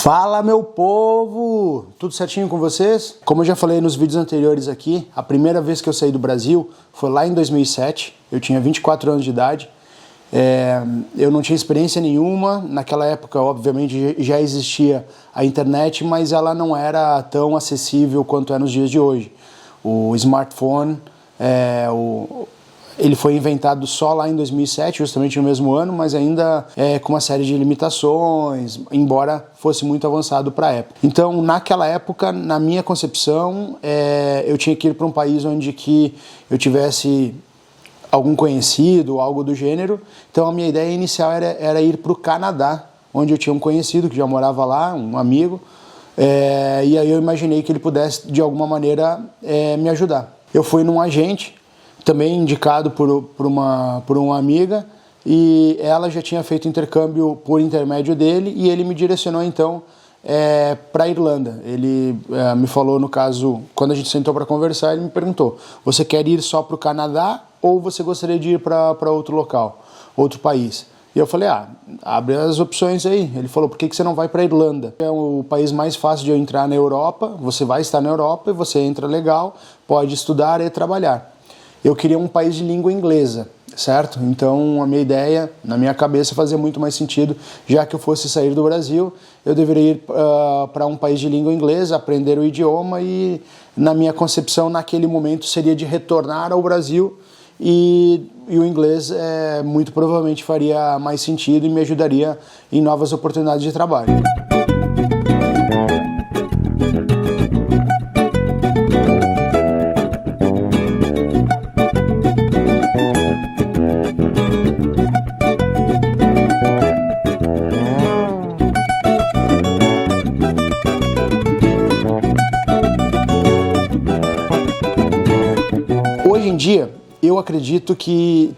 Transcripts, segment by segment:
Fala, meu povo! Tudo certinho com vocês? Como eu já falei nos vídeos anteriores aqui, a primeira vez que eu saí do Brasil foi lá em 2007, eu tinha 24 anos de idade, eu não tinha experiência nenhuma, naquela época obviamente já existia a internet, mas ela não era tão acessível quanto é nos dias de hoje. O smartphone, ele foi inventado só lá em 2007, justamente no mesmo ano, mas ainda com uma série de limitações, embora fosse muito avançado para a época. Então, naquela época, na minha concepção, eu tinha que ir para um país onde que eu tivesse algum conhecido, algo do gênero. Então, a minha ideia inicial era ir para o Canadá, onde eu tinha um conhecido que já morava lá, um amigo, e aí eu imaginei que ele pudesse, de alguma maneira, me ajudar. Eu fui num agente, também indicado por uma amiga, e ela já tinha feito intercâmbio por intermédio dele, e ele me direcionou então para a Irlanda. Ele me falou, no caso, quando a gente sentou para conversar, ele me perguntou: você quer ir só para o Canadá ou você gostaria de ir para outro local, outro país? E eu falei: abre as opções aí. Ele falou: por que você não vai para a Irlanda? É o país mais fácil de eu entrar na Europa, você vai estar na Europa e você entra legal, pode estudar e trabalhar. Eu queria um país de língua inglesa, certo? Então a minha ideia, na minha cabeça, fazia muito mais sentido, já que eu fosse sair do Brasil, eu deveria ir para um país de língua inglesa, aprender o idioma, e na minha concepção, naquele momento, seria de retornar ao Brasil, e o inglês muito provavelmente faria mais sentido e me ajudaria em novas oportunidades de trabalho. Hoje em dia, eu acredito que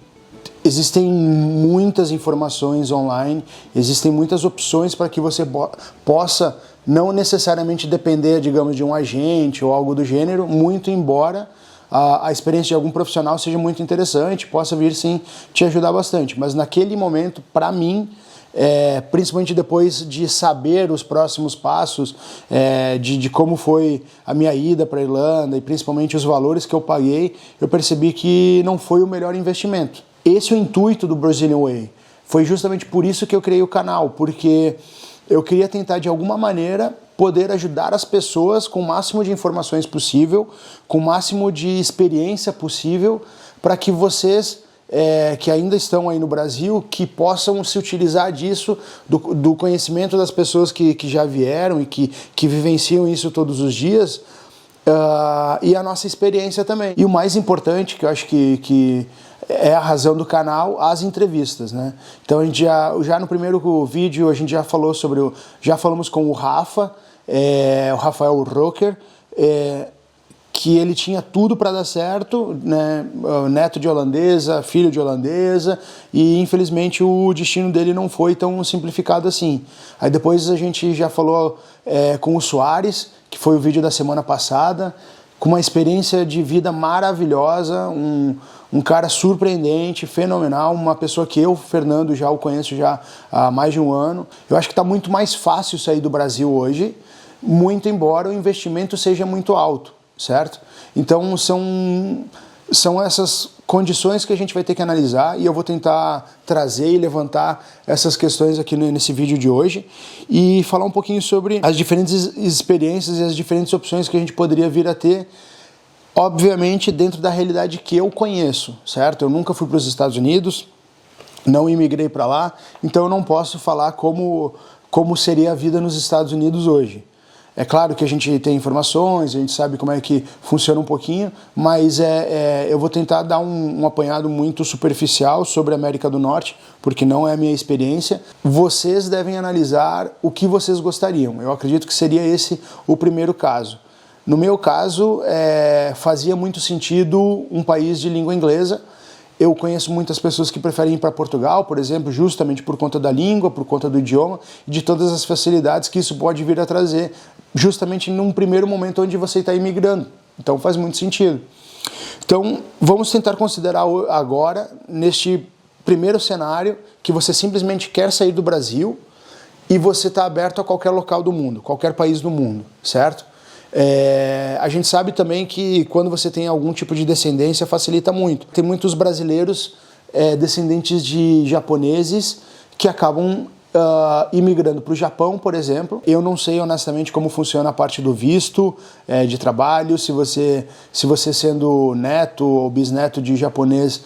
existem muitas informações online, existem muitas opções para que você possa não necessariamente depender, digamos, de um agente ou algo do gênero, muito embora a experiência de algum profissional seja muito interessante, possa vir sim te ajudar bastante. Mas naquele momento, para mim, principalmente depois de saber os próximos passos, de como foi a minha ida para a Irlanda e principalmente os valores que eu paguei, eu percebi que não foi o melhor investimento. Esse é o intuito do Brazilian Way. Foi justamente por isso que eu criei o canal, porque eu queria tentar de alguma maneira poder ajudar as pessoas com o máximo de informações possível, com o máximo de experiência possível, para que vocês que ainda estão aí no Brasil, que possam se utilizar disso, do conhecimento das pessoas que já vieram e que vivenciam isso todos os dias, e a nossa experiência também. E o mais importante, que eu acho que é a razão do canal, as entrevistas, né? Então a gente já no primeiro vídeo a gente já falamos com o Rafa, o Rafael Rocker, que ele tinha tudo para dar certo, né? Neto de holandesa, filho de holandesa, e infelizmente o destino dele não foi tão simplificado assim. Aí depois a gente já falou com o Soares, que foi o vídeo da semana passada, com uma experiência de vida maravilhosa, um cara surpreendente, fenomenal, uma pessoa que eu, Fernando, já o conheço já há mais de um ano. Eu acho que está muito mais fácil sair do Brasil hoje, muito embora o investimento seja muito alto, certo? Então são essas condições que a gente vai ter que analisar, e eu vou tentar trazer e levantar essas questões aqui nesse vídeo de hoje e falar um pouquinho sobre as diferentes experiências e as diferentes opções que a gente poderia vir a ter, obviamente dentro da realidade que eu conheço, certo? Eu nunca fui para os Estados Unidos, não imigrei para lá, então eu não posso falar como seria a vida nos Estados Unidos hoje. É claro que a gente tem informações, a gente sabe como é que funciona um pouquinho, mas eu vou tentar dar um apanhado muito superficial sobre a América do Norte, porque não é a minha experiência. Vocês devem analisar o que vocês gostariam. Eu acredito que seria esse o primeiro caso. No meu caso, fazia muito sentido um país de língua inglesa. Eu conheço muitas pessoas que preferem ir para Portugal, por exemplo, justamente por conta da língua, por conta do idioma e de todas as facilidades que isso pode vir a trazer, justamente num primeiro momento onde você está imigrando. Então faz muito sentido. Então vamos tentar considerar agora, neste primeiro cenário, que você simplesmente quer sair do Brasil e você está aberto a qualquer local do mundo, qualquer país do mundo, certo? A gente sabe também que quando você tem algum tipo de descendência facilita muito. Tem muitos brasileiros descendentes de japoneses que acabam imigrando para o Japão, por exemplo. Eu não sei honestamente como funciona a parte do visto de trabalho, se você sendo neto ou bisneto de japonês,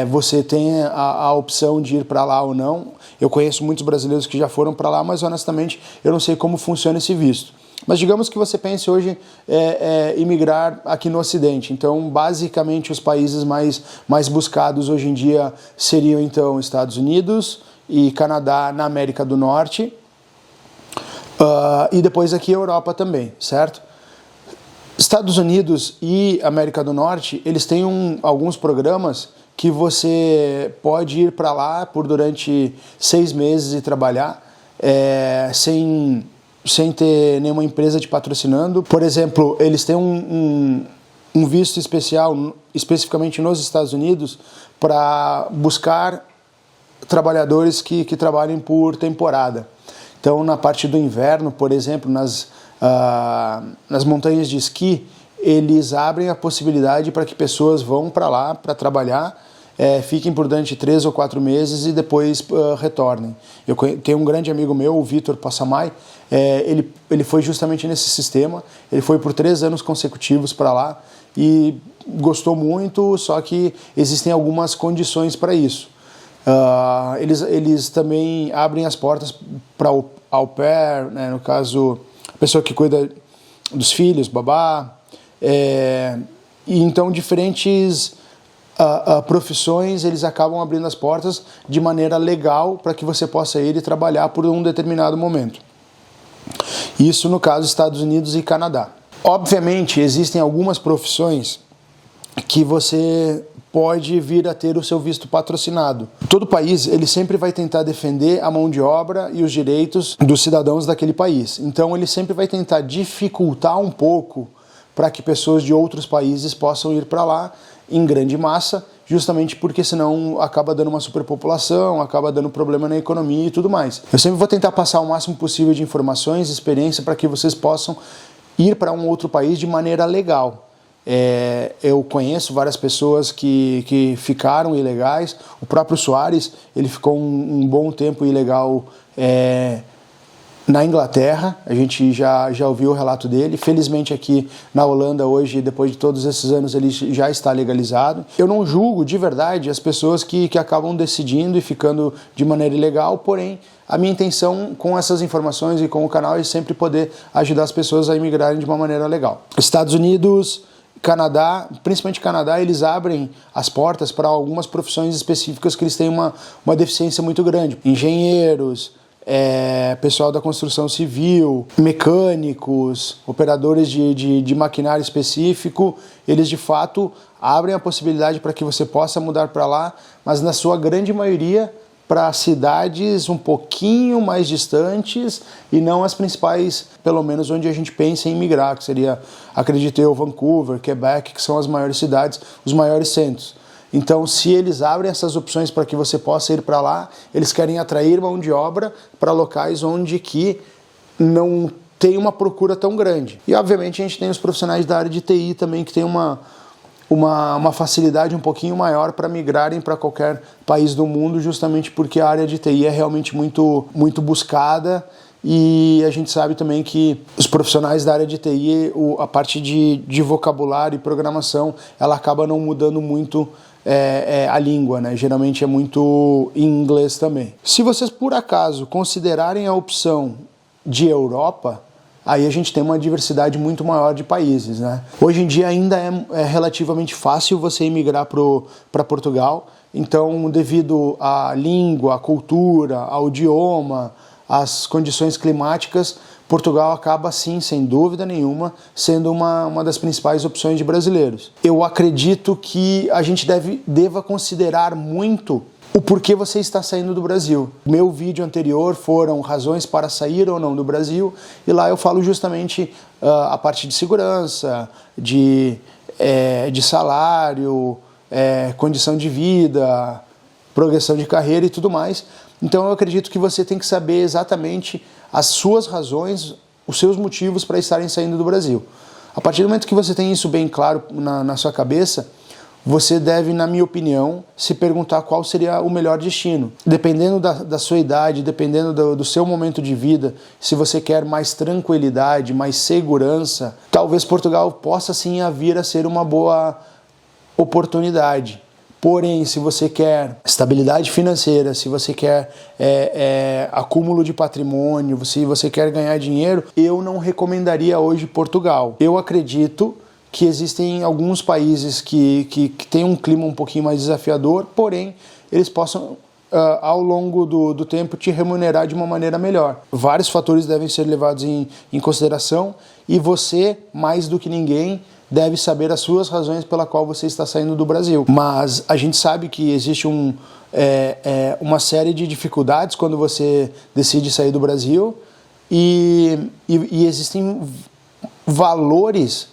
você tem a opção de ir para lá ou não. Eu conheço muitos brasileiros que já foram para lá, mas honestamente eu não sei como funciona esse visto. Mas digamos que você pense hoje imigrar aqui no Ocidente. Então, basicamente, os países mais buscados hoje em dia seriam, então, Estados Unidos e Canadá na América do Norte. E depois aqui a Europa também, certo? Estados Unidos e América do Norte, eles têm alguns programas que você pode ir para lá durante 6 meses e trabalhar sem ter nenhuma empresa te patrocinando. Por exemplo, eles têm um visto especial, especificamente nos Estados Unidos, para buscar trabalhadores que trabalhem por temporada. Então, na parte do inverno, por exemplo, nas montanhas de esqui, eles abrem a possibilidade para que pessoas vão para lá para trabalhar, fiquem por durante 3 ou 4 meses e depois retornem. Eu tenho um grande amigo meu, o Vitor Passamay, ele foi justamente nesse sistema, ele foi por 3 anos consecutivos para lá e gostou muito, só que existem algumas condições para isso. Eles também abrem as portas para au pair, né, no caso, a pessoa que cuida dos filhos, babá, e então diferentes profissões, eles acabam abrindo as portas de maneira legal para que você possa ir e trabalhar por um determinado momento. Isso no caso Estados Unidos e Canadá. Obviamente existem algumas profissões que você pode vir a ter o seu visto patrocinado. Todo país, ele sempre vai tentar defender a mão de obra e os direitos dos cidadãos daquele país. Então ele sempre vai tentar dificultar um pouco para que pessoas de outros países possam ir para lá em grande massa, justamente porque senão acaba dando uma superpopulação, acaba dando problema na economia e tudo mais. Eu sempre vou tentar passar o máximo possível de informações, experiência, para que vocês possam ir para um outro país de maneira legal. Eu conheço várias pessoas que ficaram ilegais. O próprio Soares, ele ficou um bom tempo ilegal na Inglaterra. A gente já ouviu o relato dele. Felizmente aqui na Holanda hoje, depois de todos esses anos, ele já está legalizado. Eu não julgo de verdade as pessoas que acabam decidindo e ficando de maneira ilegal, porém a minha intenção com essas informações e com o canal é sempre poder ajudar as pessoas a imigrarem de uma maneira legal. Estados Unidos, Canadá, principalmente Canadá, eles abrem as portas para algumas profissões específicas que eles têm uma deficiência muito grande. Engenheiros, pessoal da construção civil, mecânicos, operadores de maquinário específico, eles de fato abrem a possibilidade para que você possa mudar para lá, mas na sua grande maioria para cidades um pouquinho mais distantes e não as principais, pelo menos onde a gente pensa em migrar, que seria, acredito eu, Vancouver, Quebec, que são as maiores cidades, os maiores centros. Então, se eles abrem essas opções para que você possa ir para lá, eles querem atrair mão de obra para locais onde que não tem uma procura tão grande. E, obviamente, a gente tem os profissionais da área de TI também, que tem uma facilidade um pouquinho maior para migrarem para qualquer país do mundo, justamente porque a área de TI é realmente muito, muito buscada. E a gente sabe também que os profissionais da área de TI, a parte de vocabulário e programação, ela acaba não mudando muito a língua, né? Geralmente é muito em inglês também. Se vocês por acaso considerarem a opção de Europa, aí a gente tem uma diversidade muito maior de países, né? Hoje em dia ainda é relativamente fácil você emigrar para Portugal, então devido à língua, à cultura, ao idioma, às condições climáticas, Portugal acaba sim, sem dúvida nenhuma, sendo uma das principais opções de brasileiros. Eu acredito que a gente deva considerar muito o porquê você está saindo do Brasil. Meu vídeo anterior foram razões para sair ou não do Brasil, e lá eu falo justamente a parte de segurança, de salário, condição de vida, progressão de carreira e tudo mais. Então eu acredito que você tem que saber exatamente as suas razões, os seus motivos para estarem saindo do Brasil. A partir do momento que você tem isso bem claro na sua cabeça, você deve, na minha opinião, se perguntar qual seria o melhor destino. Dependendo da sua idade, dependendo do seu momento de vida, se você quer mais tranquilidade, mais segurança, talvez Portugal possa sim vir a ser uma boa oportunidade. Porém, se você quer estabilidade financeira, se você quer acúmulo de patrimônio, se você quer ganhar dinheiro, eu não recomendaria hoje Portugal. Eu acredito que existem alguns países que têm um clima um pouquinho mais desafiador, porém, eles possam, ao longo do tempo, te remunerar de uma maneira melhor. Vários fatores devem ser levados em consideração e você, mais do que ninguém, deve saber as suas razões pela qual você está saindo do Brasil. Mas a gente sabe que existe uma série de dificuldades quando você decide sair do Brasil e existem valores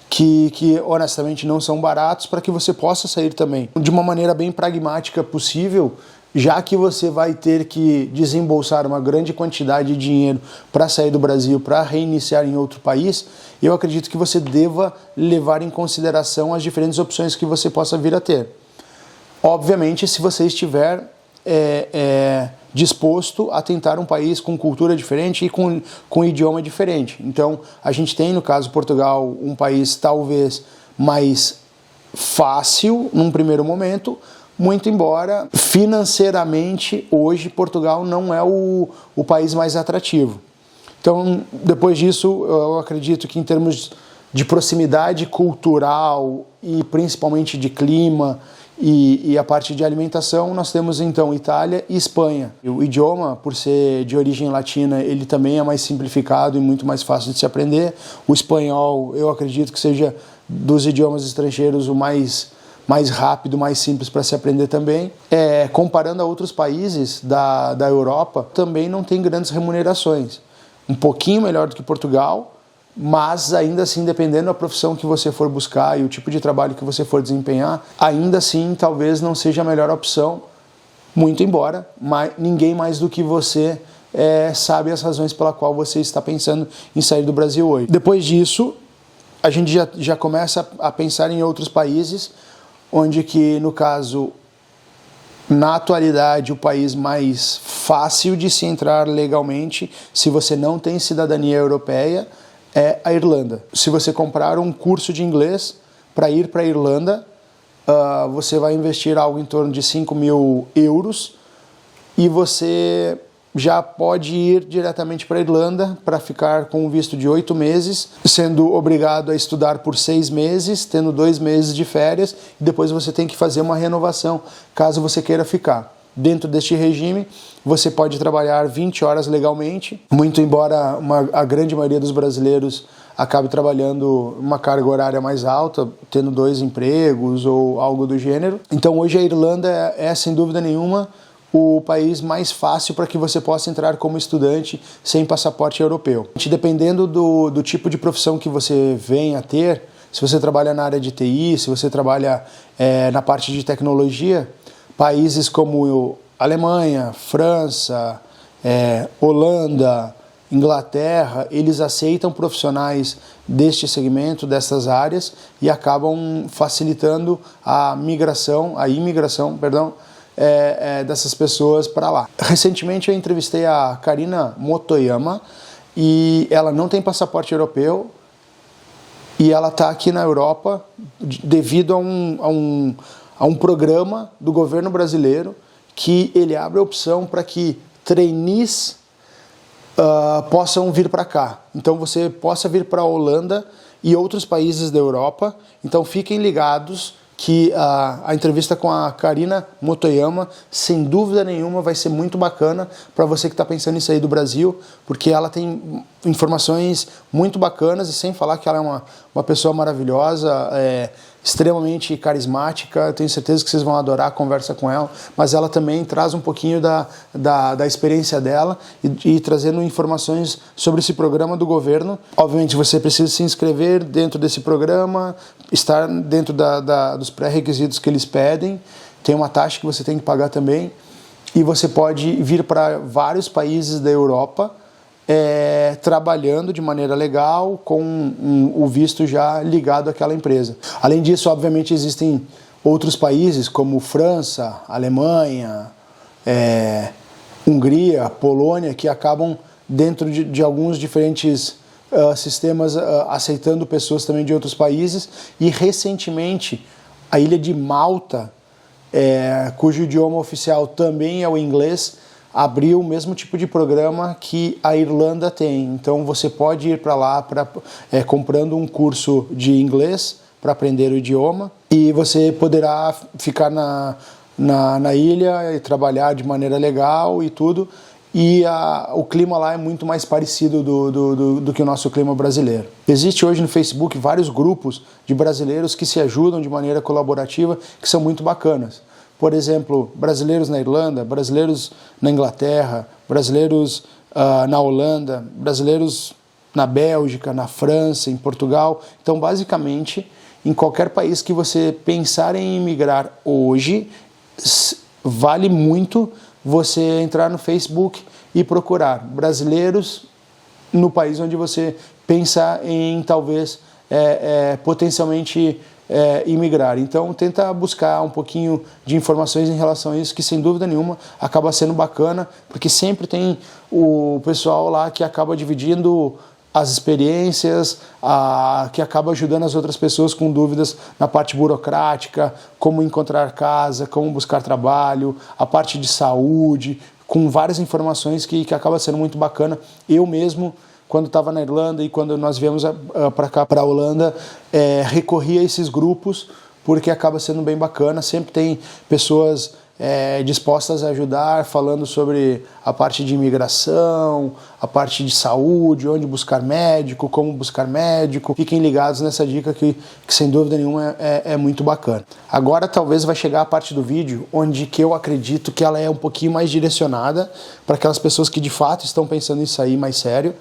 que honestamente não são baratos para que você possa sair também. De uma maneira bem pragmática possível, já que você vai ter que desembolsar uma grande quantidade de dinheiro para sair do Brasil, para reiniciar em outro país, eu acredito que você deva levar em consideração as diferentes opções que você possa vir a ter. Obviamente, se você estiver disposto a tentar um país com cultura diferente e com idioma diferente. Então, a gente tem, no caso Portugal, um país talvez mais fácil num primeiro momento, muito embora financeiramente hoje Portugal não é o país mais atrativo. Então, depois disso, eu acredito que em termos de proximidade cultural e principalmente de clima e a parte de alimentação, nós temos então Itália e Espanha. O idioma, por ser de origem latina, ele também é mais simplificado e muito mais fácil de se aprender. O espanhol, eu acredito que seja dos idiomas estrangeiros o mais rápido, mais simples para se aprender também. Comparando a outros países da Europa, também não tem grandes remunerações. Um pouquinho melhor do que Portugal, mas ainda assim, dependendo da profissão que você for buscar e o tipo de trabalho que você for desempenhar, ainda assim talvez não seja a melhor opção, muito embora ninguém mais do que você sabe as razões pela qual você está pensando em sair do Brasil hoje. Depois disso, a gente já começa a pensar em outros países, onde que, no caso, na atualidade, o país mais fácil de se entrar legalmente, se você não tem cidadania europeia, é a Irlanda. Se você comprar um curso de inglês para ir para a Irlanda, você vai investir algo em torno de 5.000 euros e você já pode ir diretamente para a Irlanda para ficar com um visto de 8 meses, sendo obrigado a estudar por 6 meses, tendo 2 meses de férias, e depois você tem que fazer uma renovação, caso você queira ficar. Dentro deste regime, você pode trabalhar 20 horas legalmente, muito embora a grande maioria dos brasileiros acabe trabalhando uma carga horária mais alta, tendo 2 empregos ou algo do gênero. Então hoje a Irlanda é sem dúvida nenhuma o país mais fácil para que você possa entrar como estudante sem passaporte europeu. Dependendo do tipo de profissão que você venha a ter, se você trabalha na área de TI, se você trabalha na parte de tecnologia, países como Alemanha, França, Holanda, Inglaterra, eles aceitam profissionais deste segmento, dessas áreas, e acabam facilitando a imigração, dessas pessoas para lá. Recentemente eu entrevistei a Karina Motoyama e ela não tem passaporte europeu e ela está aqui na Europa devido a um programa do governo brasileiro que ele abre a opção para que trainees possam vir para cá. Então você possa vir para a Holanda e outros países da Europa. Então fiquem ligados que a entrevista com a Karina Motoyama, sem dúvida nenhuma, vai ser muito bacana para você que está pensando em sair do Brasil, porque ela tem informações muito bacanas, e sem falar que ela é uma pessoa maravilhosa, extremamente carismática. Eu tenho certeza que vocês vão adorar a conversa com ela, mas ela também traz um pouquinho da experiência dela e trazendo informações sobre esse programa do governo. Obviamente você precisa se inscrever dentro desse programa, estar dentro dos pré-requisitos que eles pedem, tem uma taxa que você tem que pagar também. e você pode vir para vários países da Europa trabalhando de maneira legal com o visto já ligado àquela empresa. Além disso, obviamente, existem outros países como França, Alemanha, Hungria, Polônia, que acabam dentro de alguns diferentes sistemas aceitando pessoas também de outros países. E recentemente a ilha de Malta, cujo idioma oficial também é o inglês, abriu o mesmo tipo de programa que a Irlanda tem. Então você pode ir para lá comprando um curso de inglês para aprender o idioma, e você poderá ficar na ilha e trabalhar de maneira legal e tudo. E o clima lá é muito mais parecido do que o nosso clima brasileiro. Existe hoje no Facebook vários grupos de brasileiros que se ajudam de maneira colaborativa, que são muito bacanas. Por exemplo, brasileiros na Irlanda, brasileiros na Inglaterra, brasileiros na Holanda, brasileiros na Bélgica, na França, em Portugal. Então, basicamente, em qualquer país que você pensar em imigrar hoje, vale muito você entrar no Facebook e procurar brasileiros no país onde você pensa em talvez potencialmente imigrar. Então tenta buscar um pouquinho de informações em relação a isso, que sem dúvida nenhuma acaba sendo bacana, porque sempre tem o pessoal lá que acaba dividindo as experiências, que acaba ajudando as outras pessoas com dúvidas na parte burocrática, como encontrar casa, como buscar trabalho, a parte de saúde, com várias informações que acaba sendo muito bacana. Eu mesmo, quando estava na Irlanda e quando nós viemos para cá, para a Holanda, recorri a esses grupos, porque acaba sendo bem bacana. Sempre tem pessoas dispostas a ajudar, falando sobre a parte de imigração, a parte de saúde, onde buscar médico, como buscar médico. Fiquem ligados nessa dica que sem dúvida nenhuma é muito bacana. Agora talvez vai chegar a parte do vídeo onde que eu acredito que ela é um pouquinho mais direcionada para aquelas pessoas que de fato estão pensando em sair mais sério,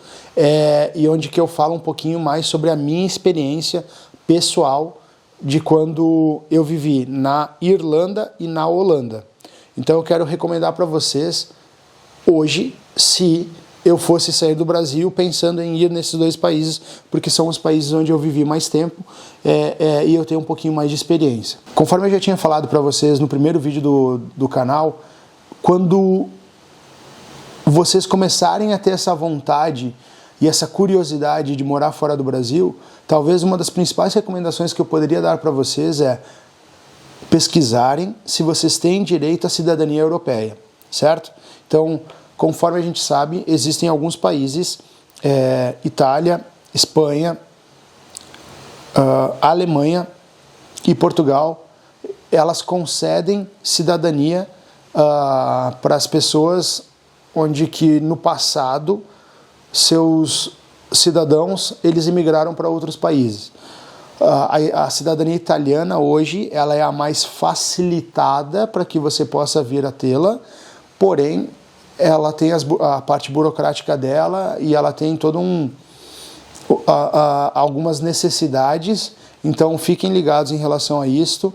e onde que eu falo um pouquinho mais sobre a minha experiência pessoal de quando eu vivi na Irlanda e na Holanda. Então eu quero recomendar para vocês hoje, se eu fosse sair do Brasil pensando em ir nesses dois países, porque são os países onde eu vivi mais tempo e eu tenho um pouquinho mais de experiência. Conforme eu já tinha falado para vocês no primeiro vídeo do canal, quando vocês começarem a ter essa vontade e essa curiosidade de morar fora do Brasil, talvez uma das principais recomendações que eu poderia dar para vocês é pesquisarem se vocês têm direito à cidadania europeia, certo? Então, conforme a gente sabe, existem alguns países, Itália, Espanha, Alemanha e Portugal, elas concedem cidadania para as pessoas onde que no passado seus cidadãos eles emigraram para outros países. A cidadania italiana hoje ela é a mais facilitada para que você possa vir a tê-la, porém ela tem a parte burocrática dela e ela tem todo algumas necessidades, então fiquem ligados em relação a isto.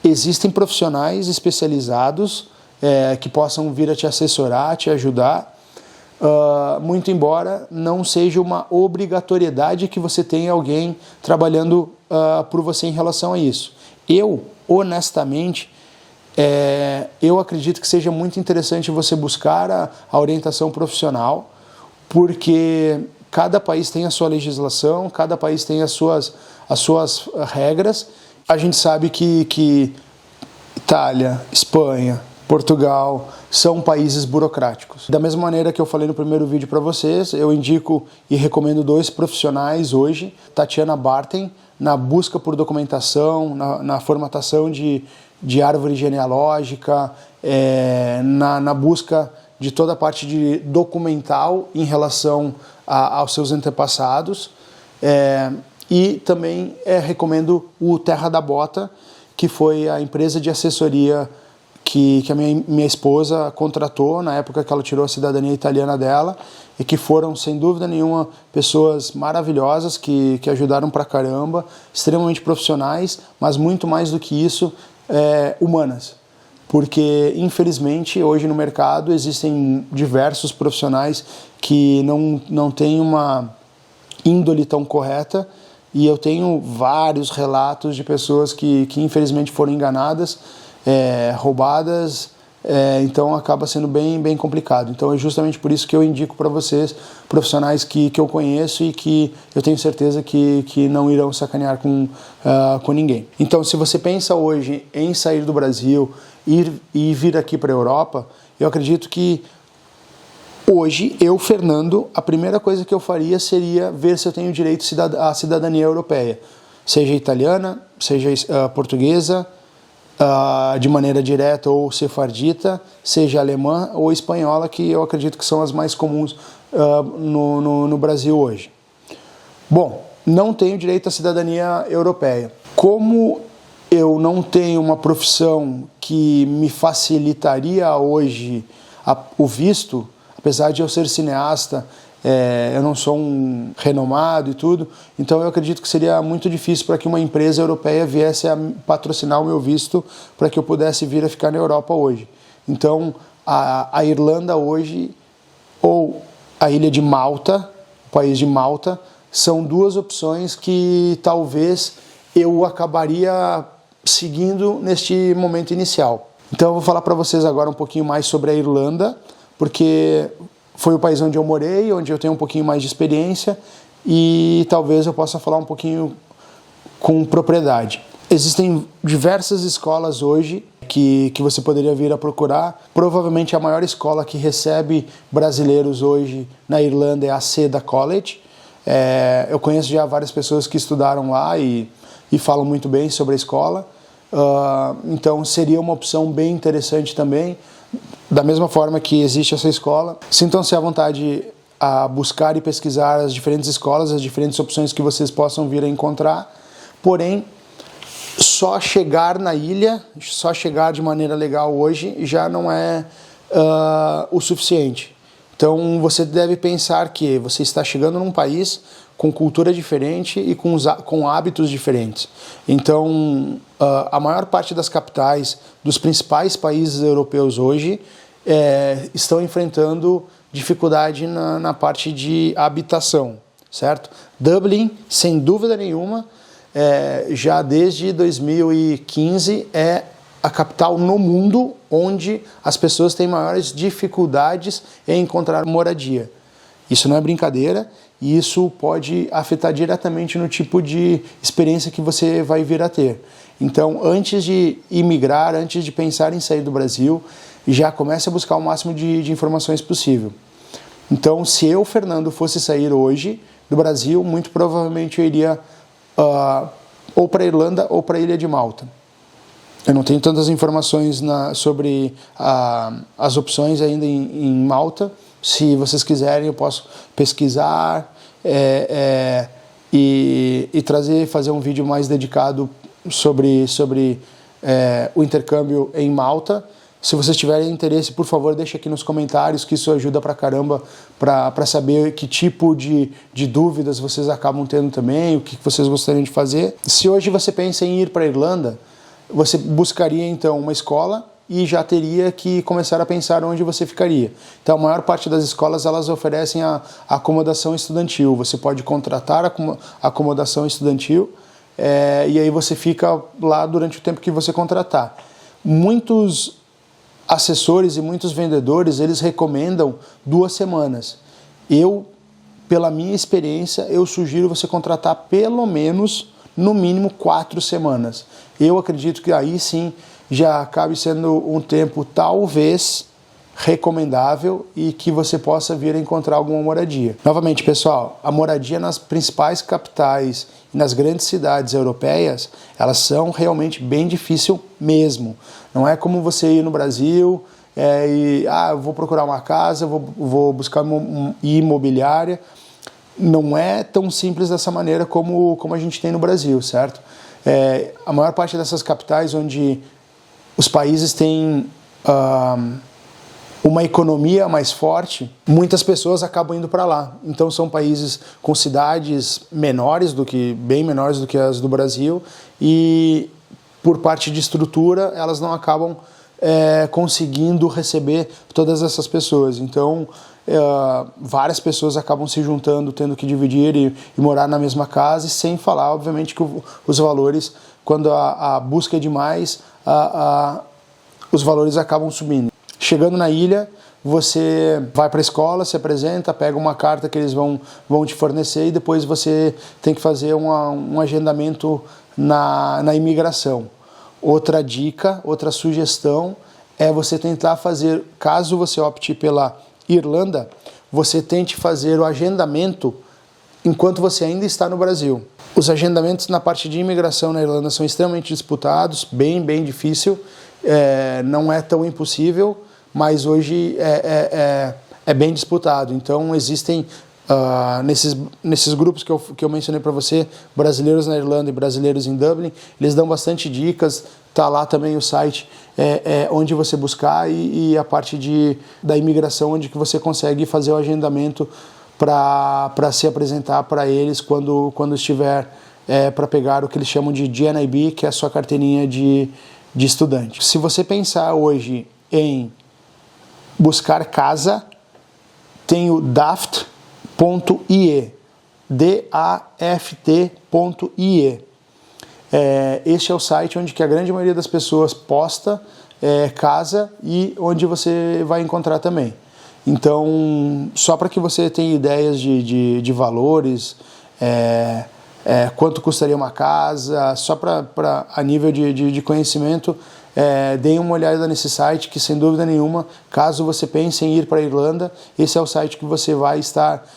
Existem profissionais especializados que possam vir a te assessorar, te ajudar, muito embora não seja uma obrigatoriedade que você tenha alguém trabalhando por você em relação a isso. Eu, honestamente, eu acredito que seja muito interessante você buscar a orientação profissional, porque cada país tem a sua legislação, cada país tem as suas regras. A gente sabe que Itália, Espanha, Portugal são países burocráticos. Da mesma maneira que eu falei no primeiro vídeo para vocês, eu indico e recomendo dois profissionais hoje, Tatiana Barten, na busca por documentação, na formatação de árvore genealógica, na busca de toda a parte de documental em relação aos seus antepassados, e também recomendo o Terra da Bota, que foi a empresa de assessoria que a minha esposa contratou na época que ela tirou a cidadania italiana dela, e que foram, sem dúvida nenhuma, pessoas maravilhosas que ajudaram pra caramba, extremamente profissionais, mas muito mais do que isso, humanas. porque infelizmente hoje no mercado existem diversos profissionais que não têm uma índole tão correta, e eu tenho vários relatos de pessoas que infelizmente foram enganadas, roubadas, então acaba sendo bem complicado. Então é justamente por isso que eu indico para vocês profissionais que eu conheço e que eu tenho certeza que não irão sacanear com ninguém. Então, se você pensa hoje em sair do Brasil e vir aqui para a Europa, eu acredito que hoje, eu, Fernando, a primeira coisa que eu faria seria ver se eu tenho direito à cidadania europeia, seja italiana, seja portuguesa, de maneira direta ou sefardita, seja alemã ou espanhola, que eu acredito que são as mais comuns no Brasil hoje. Bom, não tenho direito à cidadania europeia. Como eu não tenho uma profissão que me facilitaria hoje o visto, apesar de eu ser cineasta, eu não sou um renomado e tudo, então eu acredito que seria muito difícil para que uma empresa europeia viesse a patrocinar o meu visto para que eu pudesse vir a ficar na Europa hoje. Então, a Irlanda hoje, ou a ilha de Malta, o país de Malta, são duas opções que talvez eu acabaria seguindo neste momento inicial. Então eu vou falar para vocês agora um pouquinho mais sobre a Irlanda, porque foi o país onde eu morei, onde eu tenho um pouquinho mais de experiência, e talvez eu possa falar um pouquinho com propriedade. Existem diversas escolas hoje que você poderia vir a procurar. Provavelmente a maior escola que recebe brasileiros hoje na Irlanda é a Seda College. Eu conheço já várias pessoas que estudaram lá e falam muito bem sobre a escola. Então seria uma opção bem interessante também. Da mesma forma que existe essa escola, sintam-se à vontade a buscar e pesquisar as diferentes escolas, as diferentes opções que vocês possam vir a encontrar. Porém, só chegar na ilha, só chegar de maneira legal hoje já não é o suficiente. Então você deve pensar que você está chegando num país com cultura diferente e com hábitos diferentes. Então, a maior parte das capitais dos principais países europeus hoje estão enfrentando dificuldade na parte de habitação, certo? Dublin, sem dúvida nenhuma, já desde 2015 é a capital no mundo onde as pessoas têm maiores dificuldades em encontrar moradia. Isso não é brincadeira, e isso pode afetar diretamente no tipo de experiência que você vai vir a ter. Então, antes de imigrar, antes de pensar em sair do Brasil, já comece a buscar o máximo de informações possível. Então, se eu, Fernando, fosse sair hoje do Brasil, muito provavelmente eu iria ou para a Irlanda ou para a Ilha de Malta. Eu não tenho tantas informações sobre as opções ainda em Malta. Se vocês quiserem, eu posso pesquisar e fazer um vídeo mais dedicado sobre o intercâmbio em Malta. Se vocês tiverem interesse, por favor, deixe aqui nos comentários, que isso ajuda pra caramba para saber que tipo de dúvidas vocês acabam tendo também, o que vocês gostariam de fazer. Se hoje você pensa em ir para a Irlanda, você buscaria então uma escola e já teria que começar a pensar onde você ficaria. Então a maior parte das escolas elas oferecem a acomodação estudantil. Você pode contratar a acomodação estudantil e aí você fica lá durante o tempo que você contratar. Muitos assessores e muitos vendedores, eles recomendam 2 semanas. Pela minha experiência, eu sugiro você contratar pelo menos, no mínimo, 4 semanas. Eu acredito que aí sim já acabe sendo um tempo talvez recomendável e que você possa vir a encontrar alguma moradia. Novamente, pessoal, a moradia nas principais capitais e nas grandes cidades europeias, elas são realmente bem difícil mesmo. Não é como você ir no Brasil eu vou procurar uma casa, vou buscar uma imobiliária. Não é tão simples dessa maneira como a gente tem no Brasil, certo? A maior parte dessas capitais onde os países têm uma economia mais forte, muitas pessoas acabam indo para lá. Então são países com cidades bem menores do que as do Brasil, e por parte de estrutura elas não acabam conseguindo receber todas essas pessoas. Então, várias pessoas acabam se juntando, tendo que dividir e morar na mesma casa, e sem falar, obviamente, que os valores, quando a busca é demais, os valores acabam subindo. Chegando na ilha, você vai para a escola, se apresenta, pega uma carta que eles vão te fornecer, e depois você tem que fazer um agendamento na imigração. Outra dica, outra sugestão é você tentar fazer, caso você opte pela Irlanda, você tente fazer o agendamento enquanto você ainda está no Brasil. Os agendamentos na parte de imigração na Irlanda são extremamente disputados, bem difícil, não é tão impossível, mas hoje é bem disputado. Então existem nesses grupos que eu mencionei para você, brasileiros na Irlanda e brasileiros em Dublin, eles dão bastante dicas. Tá lá também o site onde você buscar, e a parte da imigração, onde que você consegue fazer o agendamento para se apresentar para eles quando estiver para pegar o que eles chamam de GNIB, que é a sua carteirinha de estudante. Se você pensar hoje em buscar casa, tem o daft.ie, daft.ie. Este é o site onde que a grande maioria das pessoas posta casa, e onde você vai encontrar também. Então, só para que você tenha ideias de valores, quanto custaria uma casa, só para a nível de conhecimento, deem uma olhada nesse site, que sem dúvida nenhuma, caso você pense em ir para a Irlanda, esse é o site que você vai estar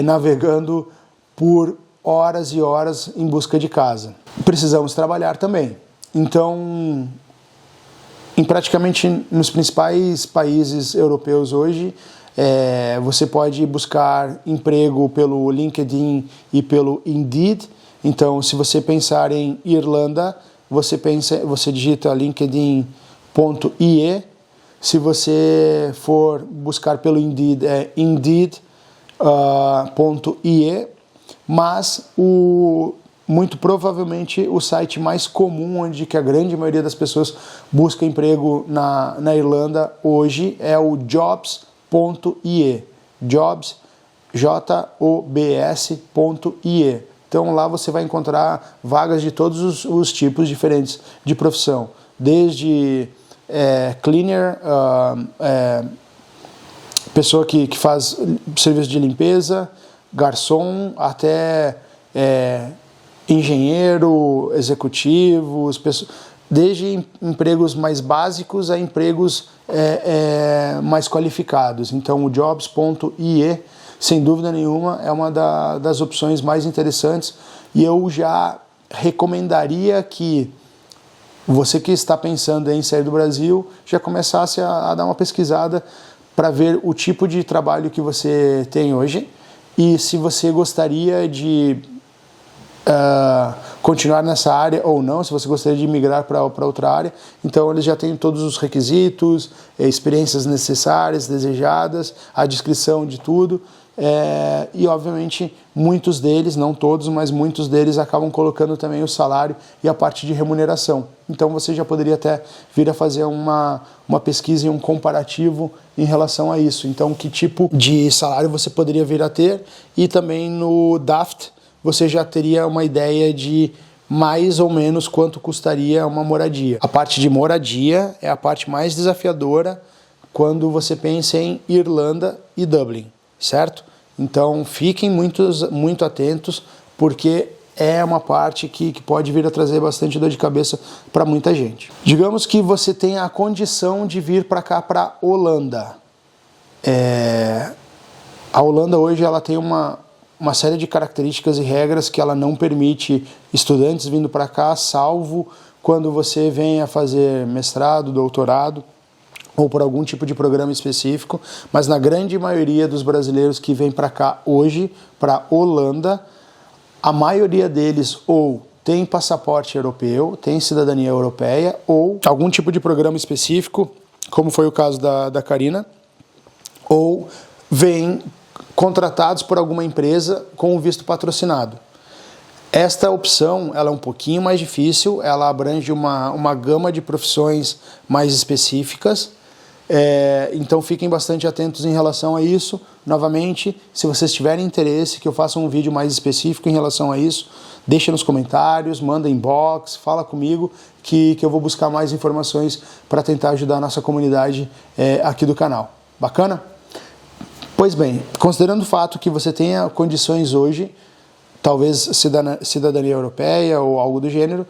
navegando por horas e horas em busca de casa. Precisamos trabalhar também. Então, praticamente nos principais países europeus hoje, você pode buscar emprego pelo LinkedIn e pelo Indeed. Então, se você pensar em Irlanda, você digita linkedin.ie. Se você for buscar pelo Indeed, é indeed.ie. Mas muito provavelmente o site mais comum, onde que a grande maioria das pessoas busca emprego na Irlanda hoje, é o jobs.ie. Jobs, jobs.ie. Então lá você vai encontrar vagas de todos os tipos diferentes de profissão, desde cleaner, pessoa que faz serviço de limpeza, garçom, até engenheiro, executivos, desde empregos mais básicos a empregos mais qualificados. Então o jobs.ie, sem dúvida nenhuma, é uma das opções mais interessantes, e eu já recomendaria que você que está pensando em sair do Brasil já começasse a dar uma pesquisada para ver o tipo de trabalho que você tem hoje, e se você gostaria de continuar nessa área ou não, se você gostaria de migrar para outra área. Então eles já têm todos os requisitos, experiências necessárias, desejadas, a descrição de tudo, e obviamente muitos deles, não todos, mas muitos deles acabam colocando também o salário e a parte de remuneração. Então você já poderia até vir a fazer uma pesquisa e um comparativo em relação a isso. Então, que tipo de salário você poderia vir a ter, e também no Daft você já teria uma ideia de mais ou menos quanto custaria uma moradia. A parte de moradia é a parte mais desafiadora quando você pensa em Irlanda e Dublin, certo? Então fiquem muito atentos, porque é uma parte que pode vir a trazer bastante dor de cabeça para muita gente. Digamos que você tenha a condição de vir para cá, para a Holanda. A Holanda hoje ela tem uma série de características e regras que ela não permite estudantes vindo para cá, salvo quando você venha fazer mestrado, doutorado, ou por algum tipo de programa específico. Mas na grande maioria dos brasileiros que vêm para cá hoje, para a Holanda, a maioria deles ou tem passaporte europeu, tem cidadania europeia, ou algum tipo de programa específico, como foi o caso da Karina, ou vêm contratados por alguma empresa com o visto patrocinado. Esta opção ela é um pouquinho mais difícil, ela abrange uma gama de profissões mais específicas, então fiquem bastante atentos em relação a isso. Novamente, se vocês tiverem interesse que eu faça um vídeo mais específico em relação a isso, deixa nos comentários, manda inbox, fala comigo que eu vou buscar mais informações para tentar ajudar a nossa comunidade aqui do canal. Bacana? Pois bem, considerando o fato que você tenha condições hoje, talvez cidadania europeia ou algo do gênero,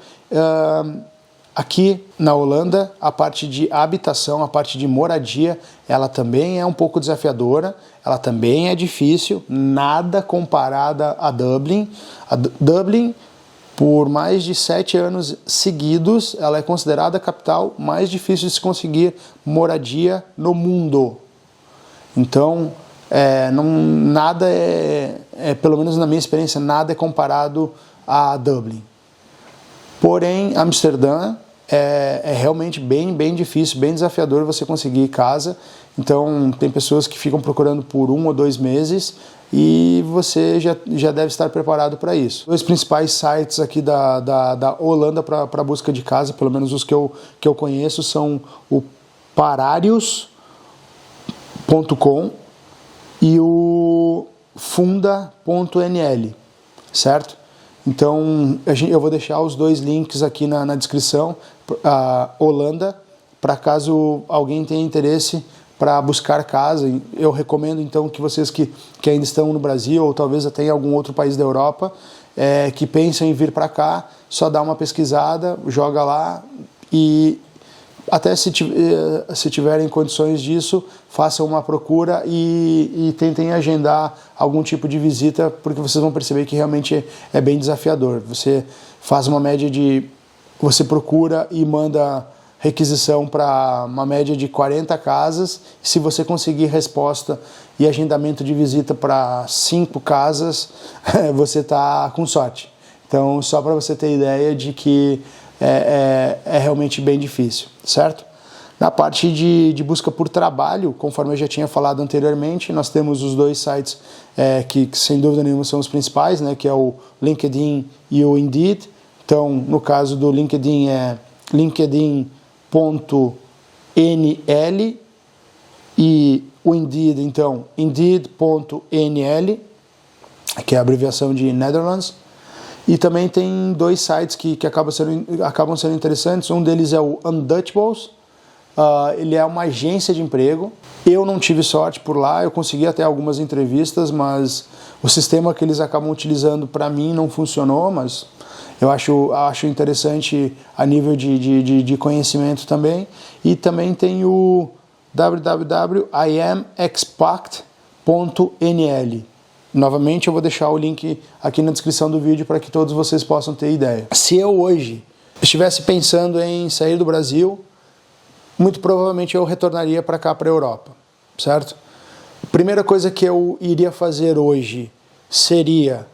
aqui na Holanda, a parte de habitação, a parte de moradia, ela também é um pouco desafiadora, ela também é difícil, nada comparada a Dublin. Dublin, por mais de 7 anos seguidos, ela é considerada a capital mais difícil de se conseguir moradia no mundo. Então, nada pelo menos na minha experiência, nada é comparado a Dublin. Porém, Amsterdã é realmente bem difícil, bem desafiador você conseguir casa. Então, tem pessoas que ficam procurando por 1 ou 2 meses e você já deve estar preparado para isso. Os principais sites aqui da Holanda para busca de casa, pelo menos os que eu conheço, são o Pararius.com e o Funda.nl, certo? Então, eu vou deixar os 2 links aqui na descrição, Holanda, para caso alguém tenha interesse para buscar casa. Eu recomendo então que vocês que ainda estão no Brasil, ou talvez até em algum outro país da Europa, que pensam em vir para cá, só dá uma pesquisada, joga lá e até se tiverem condições disso, façam uma procura e tentem agendar algum tipo de visita, porque vocês vão perceber que realmente é bem desafiador. Você faz uma média você procura e manda requisição para uma média de 40 casas, se você conseguir resposta e agendamento de visita para 5 casas, você está com sorte. Então, só para você ter ideia de que é realmente bem difícil, certo? Na parte de busca por trabalho, conforme eu já tinha falado anteriormente, nós temos os 2 sites que sem dúvida nenhuma são os principais, né, que é o LinkedIn e o Indeed. Então, no caso do LinkedIn é linkedin.nl e o Indeed, então, indeed.nl, que é a abreviação de Netherlands. E também tem 2 sites que acabam sendo interessantes. Um deles é o Undutchables. Ele é uma agência de emprego. Eu não tive sorte por lá, eu consegui até algumas entrevistas, mas o sistema que eles acabam utilizando para mim não funcionou, mas eu acho interessante a nível de conhecimento também. E também tem o www.imexpact.nl. Novamente eu vou deixar o link aqui na descrição do vídeo para que todos vocês possam ter ideia. Se eu hoje estivesse pensando em sair do Brasil, muito provavelmente eu retornaria para cá, para a Europa, certo? A primeira coisa que eu iria fazer hoje seria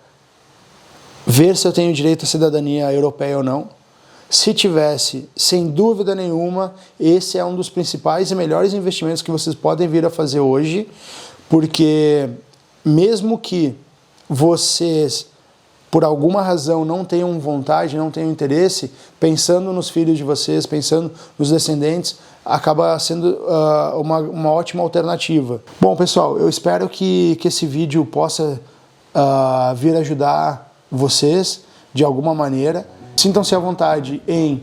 ver se eu tenho direito à cidadania europeia ou não. Se tivesse, sem dúvida nenhuma, esse é um dos principais e melhores investimentos que vocês podem vir a fazer hoje, porque mesmo que vocês, por alguma razão, não tenham vontade, não tenham interesse, pensando nos filhos de vocês, pensando nos descendentes, acaba sendo uma ótima alternativa. Bom, pessoal, eu espero que esse vídeo possa vir ajudar vocês de alguma maneira. Sintam-se à vontade em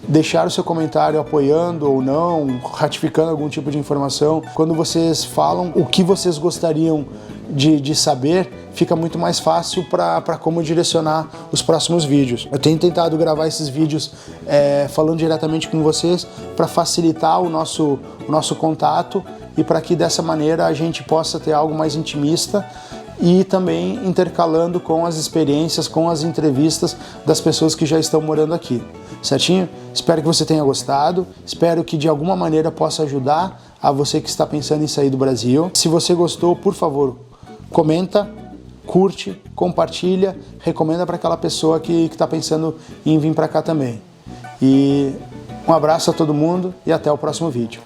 deixar o seu comentário apoiando ou não, ratificando algum tipo de informação. Quando vocês falam o que vocês gostariam de saber, fica muito mais fácil para como direcionar os próximos vídeos. Eu tenho tentado gravar esses vídeos falando diretamente com vocês para facilitar o nosso contato e para que dessa maneira a gente possa ter algo mais intimista e também intercalando com as experiências, com as entrevistas das pessoas que já estão morando aqui. Certinho? Espero que você tenha gostado, espero que de alguma maneira possa ajudar a você que está pensando em sair do Brasil. Se você gostou, por favor, comenta, curte, compartilha, recomenda para aquela pessoa que está pensando em vir para cá também. E um abraço a todo mundo e até o próximo vídeo.